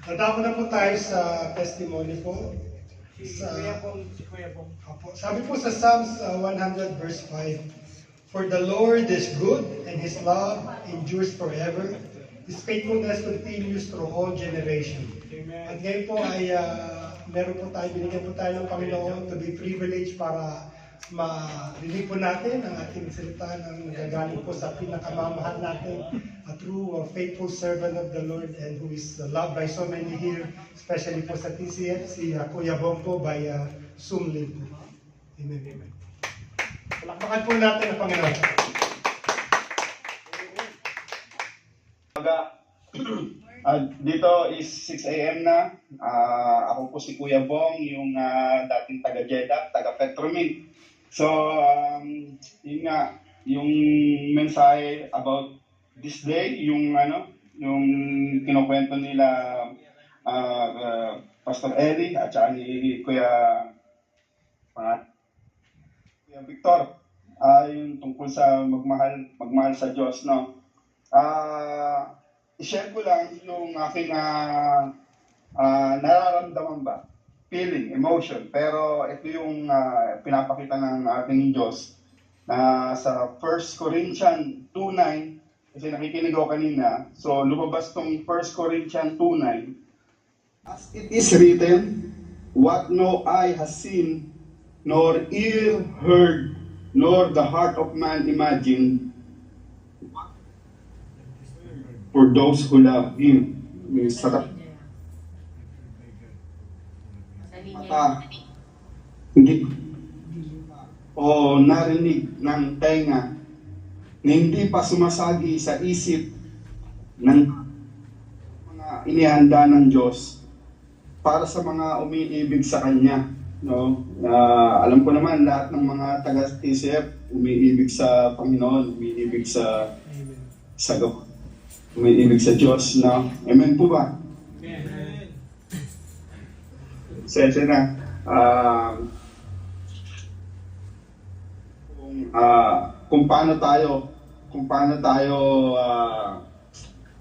Nadako na po tayo sa testimony po. Si Kuya Bong. Apo, sabi po sa Psalms 100 verse 5, "For the Lord is good and His love endures forever. His faithfulness continues through all generations." At Amen. ngayon po ay binigyan po tayo ng Panginoon to be privileged para marinig po natin ang ating salita ng nagagaling po sa pinakamamahal natin, a true faithful servant of the Lord and who is loved by so many here, especially po sa TCF, si Kuya Bong po by Zoom link po. Amen. Amen. Palakpakan po natin ang Panginoon. Dito is 6 a.m. na. Ako po si Kuya Bong, yung dating taga-Jeddah, taga-Petromint. So, yun nga, yung mensahe about this day, yung kinukwento nila Pastor Eddie at saka ni Kuya Victor, yung tungkol sa magmahal sa Diyos, no? I-share ko lang yung aking nararamdaman ba, feeling, emotion. Pero ito yung pinapakita ng ating Diyos na sa 1 Corinthians 2:9, kasi nakikinig ako kanina, so lumabas tong 1 Corinthians 2:9. As it is written, what no eye has seen, nor ear heard, nor the heart of man imagined, for those who love Him. Hindi o narinig ng tenga na hindi pa sumasagi sa isip ng mga inihanda ng Diyos para sa mga umiibig sa Kanya. No? Alam ko naman lahat ng mga taga-TCF umiibig sa Panginoon, umiibig sa umiibig sa Diyos. No? Amen po ba? Amen. Sensya na. Kung paano tayo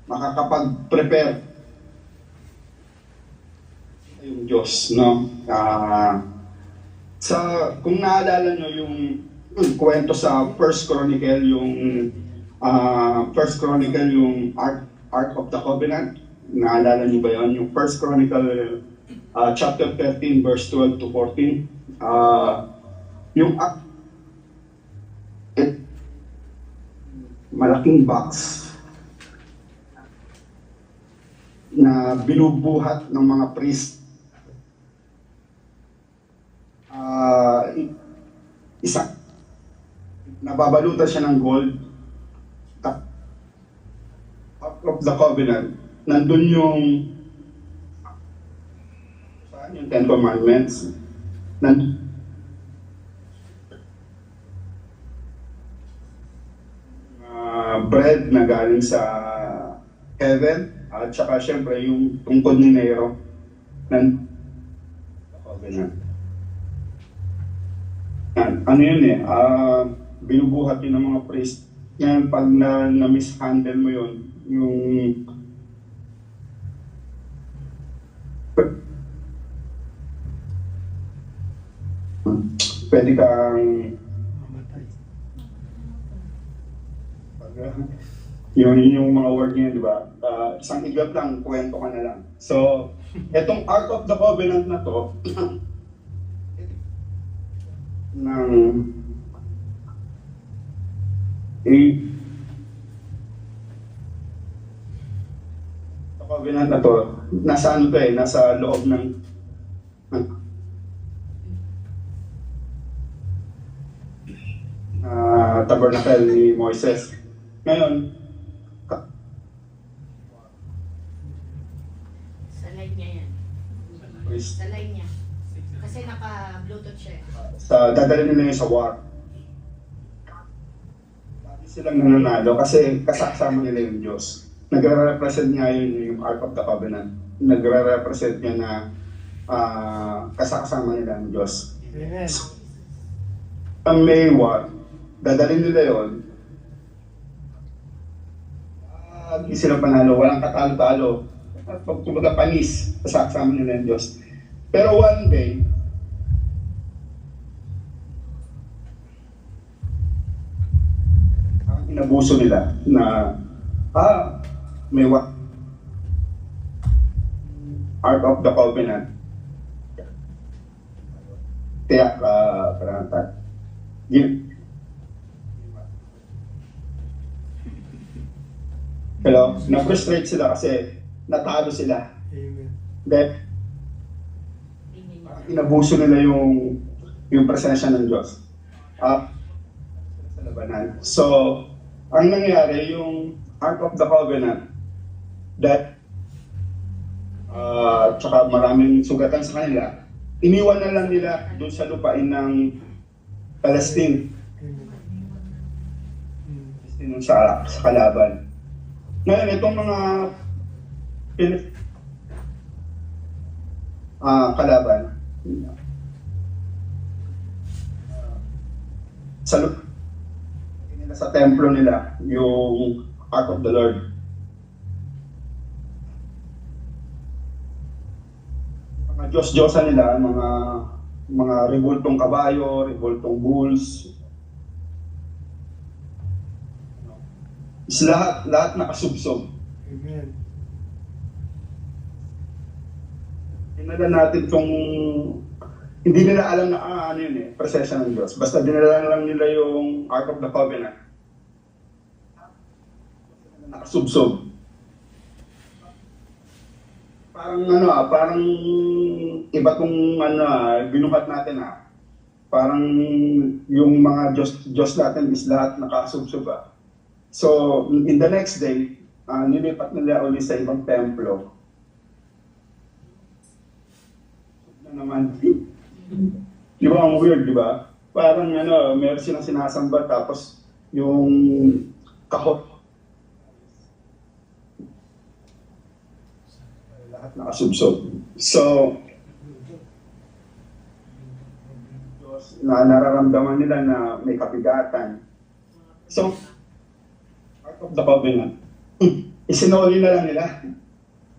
makakapag-prepare yung Diyos, no? Kung naalala nyo yung kwento sa First Chronicle, yung Ark of the Covenant, naalala nyo ba yun? Yung First Chronicle chapter 13 verse 12 to 14, yung malaking box na binubuhat ng mga priest. Nababalutan siya ng gold. Ark of the Covenant, nandun yung Ten Commandments. Bread na galing sa heaven, at saka syempre yung tungkod ni Nero ng covenant. Ano yun binubuhat yun ng mga priest. Ngayon, pag na-mishandle mo yun, yung pwede kang yung mga word niya, di ba? Isang iglap lang, kwento ka na lang. So, etong Ark of the Covenant na to, Covenant na to, nasa ano to nasa loob ng tabernacle ni Moises. Ngayon, sa line niya yan. Sa line niya. Kasi naka-bluetooth siya. dadalhin nila yun sa war. Lagi silang nananalo kasi kasama nila yung Diyos. Nagre-represent niya yung Ark of the Covenant. Nagre-represent niya na kasama nila yung Diyos. Amen. Ang May war, dadalhin nila yun. Hindi sila panalo, walang katalo-talo. kumbaga panis sa kasama nila ng Diyos. Pero one day, inabuso nila na may Ark of the Covenant. Tiyak karantat. Hello? Na-frustrate sila kasi natalo sila. Amen. Then, inabuso nila yung presensya ng Diyos. Sa labanan. So, ang nangyari, yung Ark of the Covenant, that tsaka maraming sugatan sa kanila, iniwan na lang nila doon sa lupain ng Palestine. Palestine sa kalaban. Ngayon, itong mga kalaban, sa lupain nila, sa templo nila, yung Ark of the Lord. Mga Diyos-Diyosan nila, mga revoltong kabayo, revoltong bulls. Is lahat nakasubsob. Amen. Dinala natin itong, hindi nila alam na ano yun presensya ng Diyos. Basta dinala lang nila yung Ark of the Covenant. Nakasubsob. Parang iba tong binuhat natin Parang yung mga Diyos natin is lahat nakasubsob So, in the next day, nilipat nila ulit sa ibang templo. Na naman, di ba ang weird, di ba? Parang meron silang sinasamba tapos yung kahot. Lahat nakasubsob. So, nararamdaman nila na may kapigatan. So, Ark of the Covenant, isinoli na lang nila.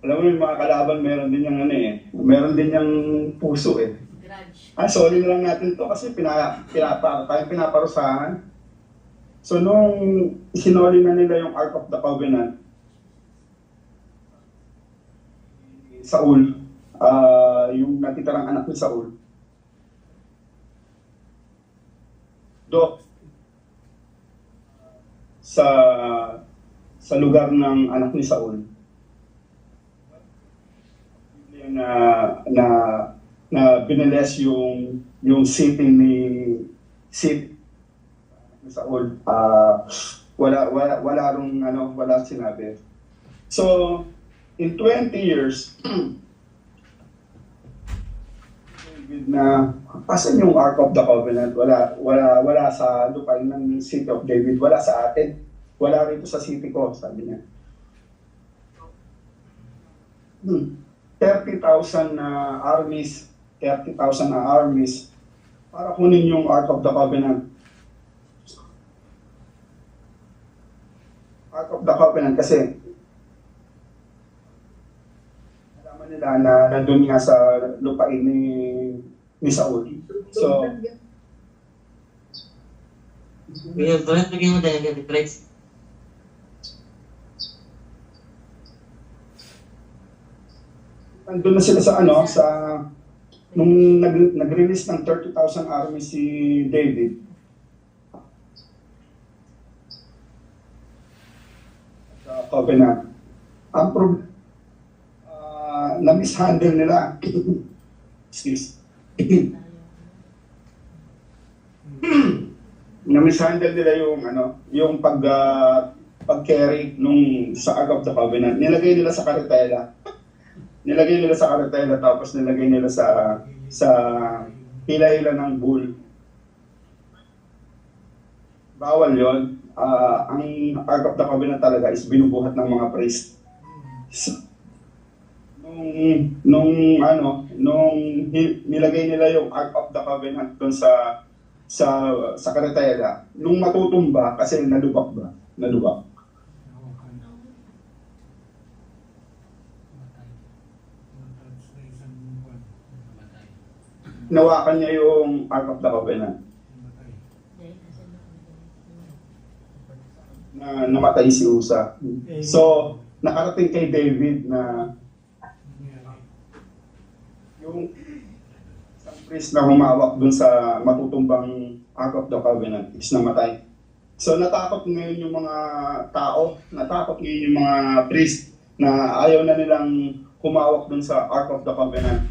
Alam mo yung mga kalaban, meron din yung meron din yung puso Grudge. Soli na lang natin to kasi tayong pinaparusahan. So nung isinoli na nila yung Ark of the Covenant, Saul, yung natitirang anak ni Saul, sa lugar ng anak ni Saul, na biniles yung city ni Saul. Wala sinabi. So in 20 years na asan yung Ark of the Covenant? Wala sa lupain ng City of David, wala sa atin, wala rito sa city ko, sabi niya. 30,000 na armies para kunin yung Ark of the Covenant. Ark of the Covenant kasi nalaman nila na nandun nga sa lupain ni Saul. So, nandun na sila sa nung nag-release ng 30,000 army si David. Sa Covenant. Ang problem, na-mishandle nila. Excuse. Na-mishandle nila yung pag-carry nung sa Ark of the Covenant. Nilagay nila sa karetela. Tapos nilagay nila sa hila-hila ng bull. Bawal yon. Ang Ark of the Covenant talaga is binubuhat ng mga priest. Nung nilagay nila yung Ark of the Covenant doon sa karetela, nung matutumba kasi nadubak. hinawakan niya yung Ark of the Covenant. Na namatay si Usa. So, nakarating kay David na yung isang priest na humawak dun sa matutumbang Ark of the Covenant is namatay. So natakot ngayon yung mga tao, natakot ngayon yung mga priest na ayaw na nilang humawak dun sa Ark of the Covenant.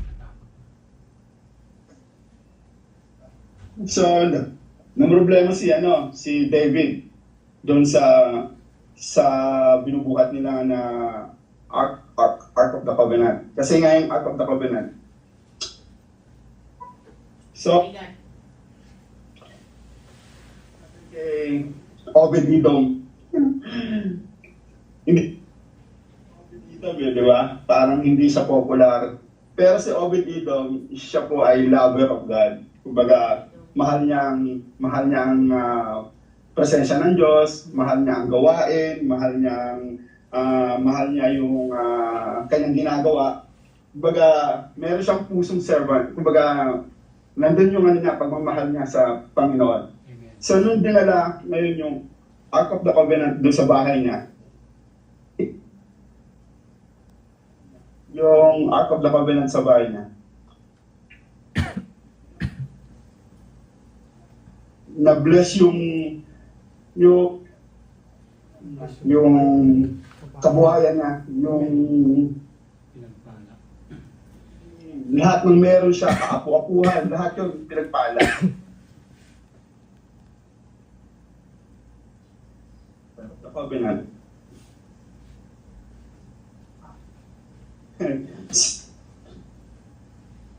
So, namroblema si David doon sa binubuhat nila na Ark of the Covenant. Kasi nga yung Ark of the Covenant. So, kay Obed-Edom. Hindi. Obed-Edom yun, di ba? Parang hindi siya popular. Pero si Obed-Edom, siya po ay lover of God. Kumbaga, mahal niya ang presensya ng Diyos, mahal niya ang gawain, mahal niya yung kanyang ginagawa. Kumbaga, meron siyang pusong servant. Kumbaga, nandun yung pagmamahal niya sa Panginoon. So, nung dinala ngayon yung Ark of the Covenant doon sa bahay niya, yung Ark of the Covenant sa bahay niya, na-bless yung kabuhayan niya, yung lahat ng meron siya, kaapu-apuhan, lahat yun pinagpala. The Covenant.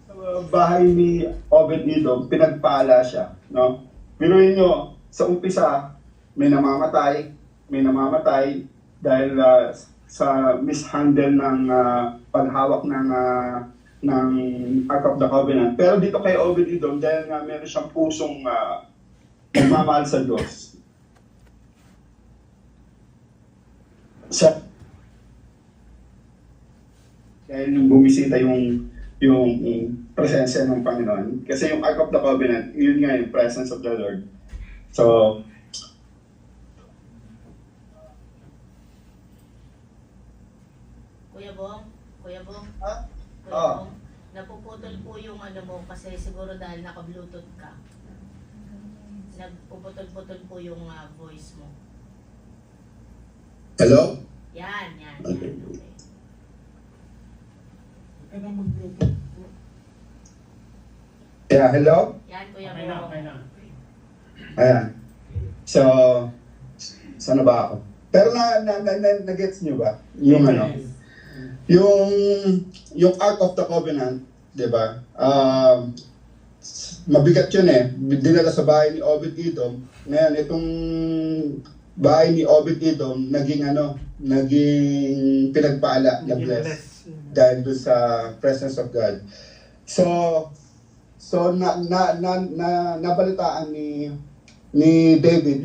Sa bahay ni Obed-Edom, pinagpala siya, no? Biruin nyo, sa umpisa, may namamatay dahil sa mishandle ng paghawak ng Ark of the Covenant. Pero dito kay Obed-Edom, dahil nga meron siyang pusong magmamahal sa Diyos. Dahil yung bumisita yung presensya ng Panginoon. Kasi yung Ark of the Covenant, yun nga yung presence of the Lord. So, Kuya Bong, Kuya Ah? Bong, napuputol po yung mo kasi siguro dahil naka-bluetooth ka. Nagpuputol-putol po yung voice mo. hello? Yan. Okay. Okay. Kaya na mag-bluetooth. Yeah, hello? Yan, Kuya Okay na, Bong. okay na. Ayan. So, saan na ba ako? Pero na-gets nyo ba? Yung yung Ark of the Covenant, di ba? Mabigat yun eh. Dinala sa bahay ni Obed-Edom. Ngayon, itong bahay ni Obed-Edom, naging pinagpala, na-bless. Dahil doon sa presence of God. So nabalitaan ni David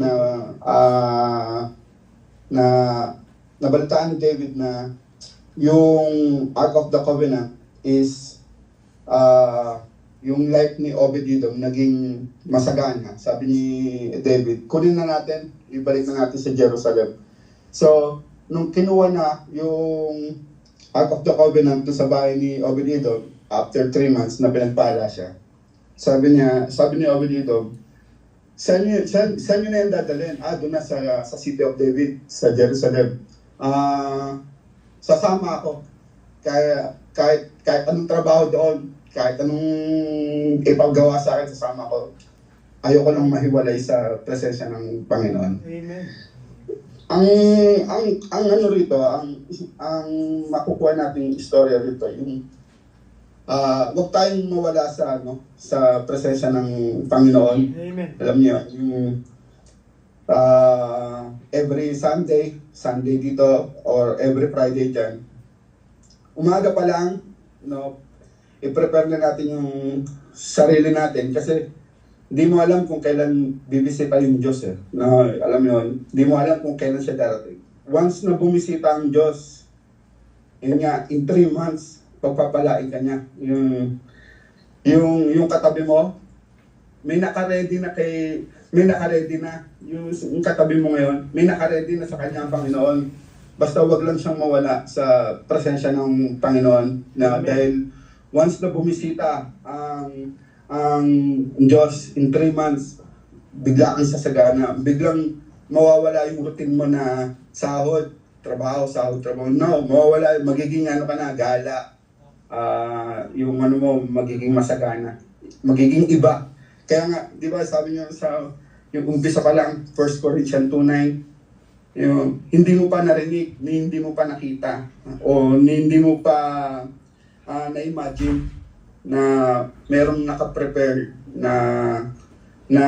nabalitaan ni David na yung Ark of the Covenant is yung life ni Obed-Edom naging masagana. Sabi ni David, kunin na natin, ibalik na natin sa Jerusalem. So, nung kinuha na yung Ark of the Covenant sa bahay ni Obed-Edom, after 3 months na pinagpala siya, sabi ni Obed-Edom, saan nyo na yung dadalhin? Doon na sa City of David, sa Jerusalem. Sasama ako. Kahit anong trabaho doon, kahit anong ipagawa sa akin, sasama ko. Ayoko lang mahiwalay sa presensya ng Panginoon. Amen. Ang rito, ang makukuha nating istorya rito, yung wag tayong mawala sa presensya ng Panginoon. Amen. Alam niyo, yung every Sunday dito, or every Friday dyan, umaga pa lang, i-prepare na natin yung sarili natin kasi hindi mo alam kung kailan bibisita yung Diyos eh. Alam mo yun, hindi mo alam kung kailan siya darating. Once na bumisita ang Diyos, yun nga, in 3 months, pagpapalain ka niya. yung katabi mo, may naka-ready na yung katabi mo ngayon, may naka-ready na sa kanya ang Panginoon. Basta wag lang siyang mawala sa presensya ng Panginoon na dahil once na bumisita ang Diyos in 3 months, bigla kang sasagana, biglang mawawala yung routine mo na sahod, trabaho. No, mawawala, magiging ano ka na, gala. Yung ano mo, magiging masagana. Magiging iba. Kaya nga, di ba sabi niyo sa, yung umpisa pa lang, 1 Corinthians 2:9, yung, hindi mo pa narinig, hindi mo pa nakita, o hindi mo pa na-imagine na merong nakaprepare na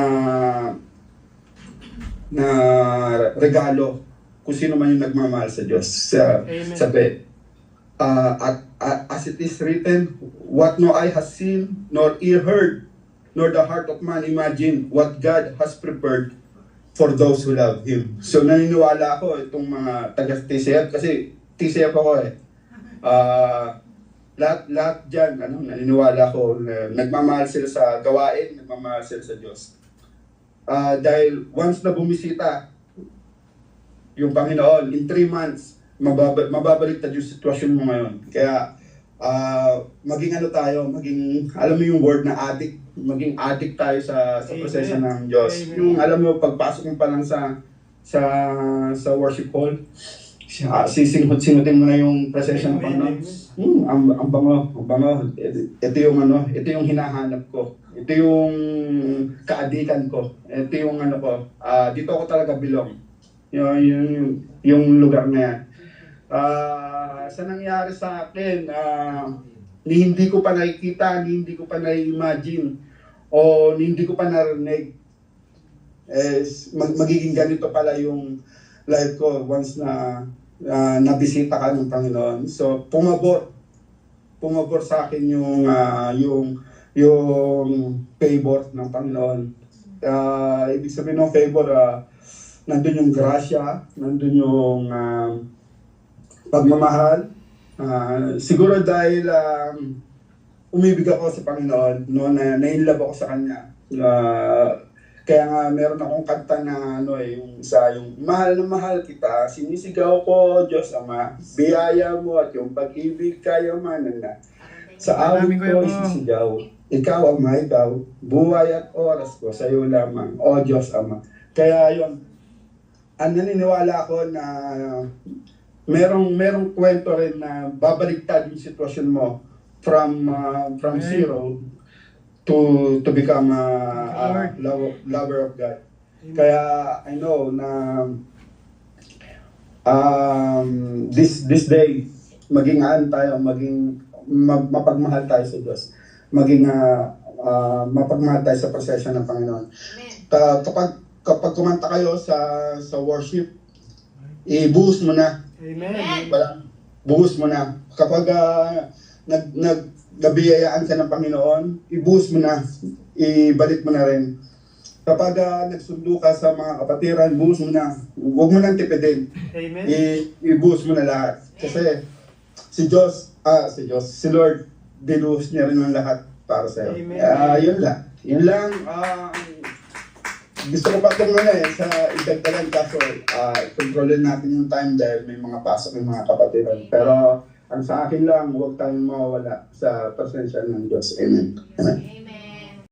regalo kung sino man yung nagmamahal sa Diyos. Sabi, as it is written, what no eye has seen, nor ear heard, nor the heart of man imagine what God has prepared for those who love Him. So naniniwala ako itong mga taga-TCF, kasi TCF ako eh. Lahat dyan, naniniwala ko na nagmamahal sila sa gawain, nagmamahal sila sa Diyos. Dahil once na bumisita yung Panginoon, in 3 months, mababaliktad yung sitwasyon mo ngayon. Kaya, maging ano tayo, alam mo yung word na addict, maging addict tayo sa presensya ng Diyos. Amen. Yung alam mo, pagpasok mo pa lang sa worship hall, sisingot-singutin mo na yung presensya ng Panginoon. Ang bango. Ito yung hinahanap ko. Ito yung kaadikan ko. Ito yung ano ko. Dito ako talaga belong. Yung lugar na yan. Sa nangyari sa akin, hindi ko pa nakikita, hindi ko pa na-imagine, o hindi ko pa narinig, magiging ganito pala yung life ko once na nabisita ka ng Panginoon. So, pumabor sa akin yung favor ng Panginoon. Ibig sabihin ng favor, nandun yung grasya, nandun yung pagmamahal. Siguro dahil umibig ako sa Panginoon, no, na-inlove ako sa Kanya. Kaya nga meron akong kanta na yung mahal na mahal kita, sinisigaw ko, Diyos Ama, biyaya mo at yung pag-ibig kayamanan na. Sa awit ko isisigaw, ikaw ang ikaw, buhay at oras ko sa iyo lamang, o Diyos Ama. Kaya yun, naniniwala ako na merong kwento rin na babaliktad yung sitwasyon mo from zero to become a lover of God. Kaya I know na this day maging mapagmahal tayo sa Diyos. Maging mapagmahal tayo sa presensya ng Panginoon. Kapag kumanta kayo sa worship, ibuhos mo na. Amen. Buhos mo na. Kapag nabiyayaan ka ng Panginoon, ibuhos mo na. Ibalik mo na rin. Kapag nagsundo ka sa mga kapatiran, buhos mo na. Huwag mo nang tipidin. Amen. Ibuhos mo na lahat. Kasi si Lord, binuhos niya rin ang lahat para sa iyo. Amen. Yun lang. Gusto ko pa itong sa idagdagan kaso kontrolin natin yung time dahil may mga pasok ng mga kapatiran. Pero ang sa akin lang, huwag tayong mawawala sa presensya ng Diyos. Amen. Amen.